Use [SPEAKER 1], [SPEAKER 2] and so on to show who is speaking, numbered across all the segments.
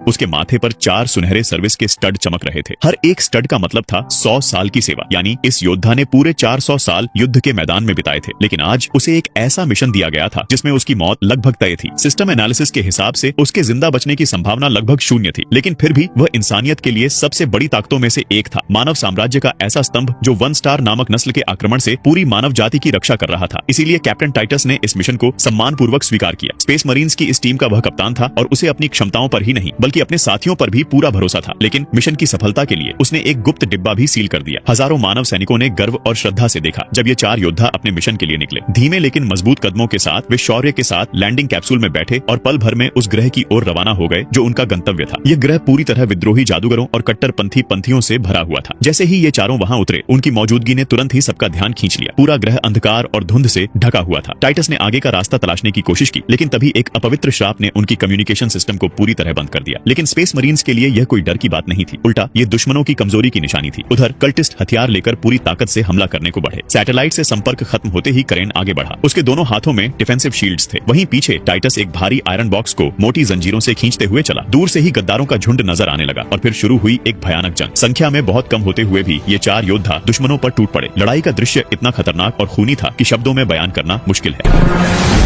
[SPEAKER 1] उसके माथे पर 4 सुनहरे सर्विस के स्टड चमक रहे थे। हर एक स्टड का मतलब था 100 साल की सेवा, यानी इस योद्धा ने पूरे 400 साल युद्ध के मैदान में बिताए थे। लेकिन आज उसे एक ऐसा मिशन दिया गया था जिसमें उसकी मौत लगभग तय थी। सिस्टम एनालिसिस के हिसाब से उसके जिंदा बचने की संभावना लगभग 0 थी, लेकिन फिर भी वह इंसानियत के लिए सबसे बड़ी ताकतों में से एक था। मानव साम्राज्य का ऐसा स्तंभ जो 1 स्टार नामक नस्ल के आक्रमण से पूरी मानव जाति की रक्षा कर रहा था। इसीलिए कैप्टन टाइटस ने इस मिशन को सम्मान पूर्वक स्वीकार किया। स्पेस मरीन्स की इस टीम का वह कप्तान था और उसे अपनी क्षमताओं पर ही नहीं बल्कि अपने साथियों पर भी पूरा भरोसा था। लेकिन मिशन की सफलता के लिए उसने एक गुप्त डिब्बा भी सील कर दिया। हजारों मानव सैनिकों ने गर्व और श्रद्धा से देखा जब ये 4 योद्धा अपने मिशन के लिए निकले। धीमे लेकिन मजबूत कदमों के साथ वे शौर्य के साथ लैंडिंग कैप्सूल में बैठे और पल भर में उस ग्रह की ओर रवाना हो गए जो उनका गंतव्य था। यह ग्रह पूरी तरह विद्रोही जादूगरों और कट्टरपंथी पंथियों से भरा हुआ था। जैसे ही ये चारों वहां उतरे, उनकी मौजूदगी ने तुरंत ही सबका ध्यान खींच लिया। पूरा ग्रह अंधकार और धुंध से ढका हुआ था। टाइटस ने आगे का रास्ता तलाशने की कोशिश की, लेकिन तभी एक अपवित्र श्राप ने उनकी कम्युनिकेशन सिस्टम को पूरी तरह बंद कर दिया। लेकिन स्पेस मरीन्स के लिए यह कोई डर की बात नहीं थी, उल्टा ये दुश्मनों की कमजोरी की निशानी थी। उधर कल्टिस्ट हथियार लेकर पूरी ताकत से हमला करने को बढ़े। सैटेलाइट से संपर्क खत्म होते ही करेन आगे बढ़ा। उसके दोनों हाथों में डिफेंसिव शील्ड्स थे। वहीं पीछे टाइटस एक भारी आयरन बॉक्स को मोटी जंजीरों से खींचते हुए चला। दूर से ही गद्दारों का झुंड नजर आने लगा और फिर शुरू हुई एक भयानक जंग। संख्या में बहुत कम होते हुए भी ये 4 योद्धा दुश्मनों पर टूट पड़े। लड़ाई का दृश्य इतना खतरनाक और खूनी था कि शब्दों में बयान करना मुश्किल है।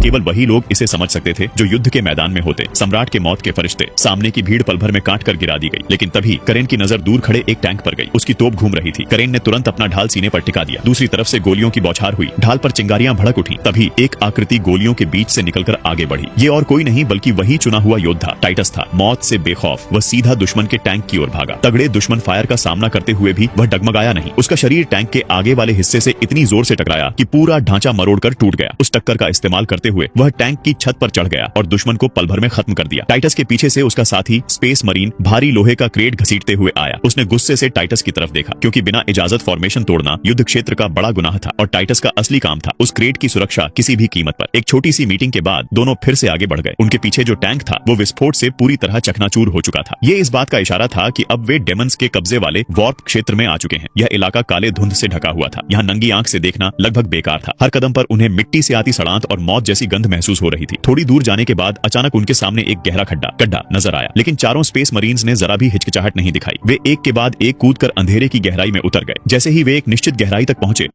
[SPEAKER 1] केवल वही लोग इसे समझ सकते थे जो युद्ध के मैदान में होते। सम्राट के मौत के फरिश्ते। सामने की भीड़ पल भर में काट कर गिरा दी गई। लेकिन तभी करेन की नजर दूर खड़े एक टैंक पर गई। उसकी तोप घूम रही थी। करेन ने तुरंत अपना ढाल सीने पर टिका दिया। दूसरी तरफ से गोलियों की बौछार हुई। ढाल पर चिंगारियां भड़क उठी। तभी एक आकृति गोलियों के बीच से निकलकर आगे बढ़ी। ये और कोई नहीं बल्कि वही चुना हुआ योद्धा टाइटस था। मौत से बेखौफ वह सीधा दुश्मन के टैंक की ओर भागा। तगड़े दुश्मन फायर का सामना करते हुए भी वह डगमगाया नहीं। उसका शरीर टैंक के आगे वाले हिस्से से इतनी जोर से टकराया कि पूरा ढांचा मरोड़कर टूट गया। उस टक्कर का इस्तेमाल करते हुए वह टैंक की छत पर चढ़ गया और दुश्मन को पल भर में खत्म कर दिया। टाइटस के पीछे से उसका साथी स्पेस मरीन भारी लोहे का क्रेट घसीटते हुए आया। उसने गुस्से से टाइटस की तरफ देखा, क्योंकि बिना इजाजत फॉर्मेशन तोड़ना युद्ध क्षेत्र का बड़ा गुनाह था और टाइटस का असली काम था उस क्रेट की सुरक्षा किसी भी कीमत पर। एक छोटी सी मीटिंग के बाद दोनों फिर से आगे बढ़ गए। उनके पीछे जो टैंक था वो विस्फोट से पूरी तरह चकनाचूर हो चुका था। ये इस बात का इशारा था कि अब वे डेमंस के कब्जे वाले वॉर्प क्षेत्र में आ चुके हैं। यह इलाका काले धुंध से ढका हुआ था। यहाँ नंगी आंख से देखना लगभग बेकार था। हर कदम पर उन्हें मिट्टी से आती सड़ांत और मौत जैसी गंध महसूस हो रही थी। थोड़ी दूर जाने के बाद अचानक उनके सामने एक गहरा गड्ढा नजर आया। लेकिन चारों स्पेस मरीन्स ने जरा भी हिचकिचाहट नहीं दिखाई। वे एक के बाद एक कूदकर अंधेरे की गहराई में उतर गए। जैसे ही वे एक निश्चित गहराई तक पहुंचे,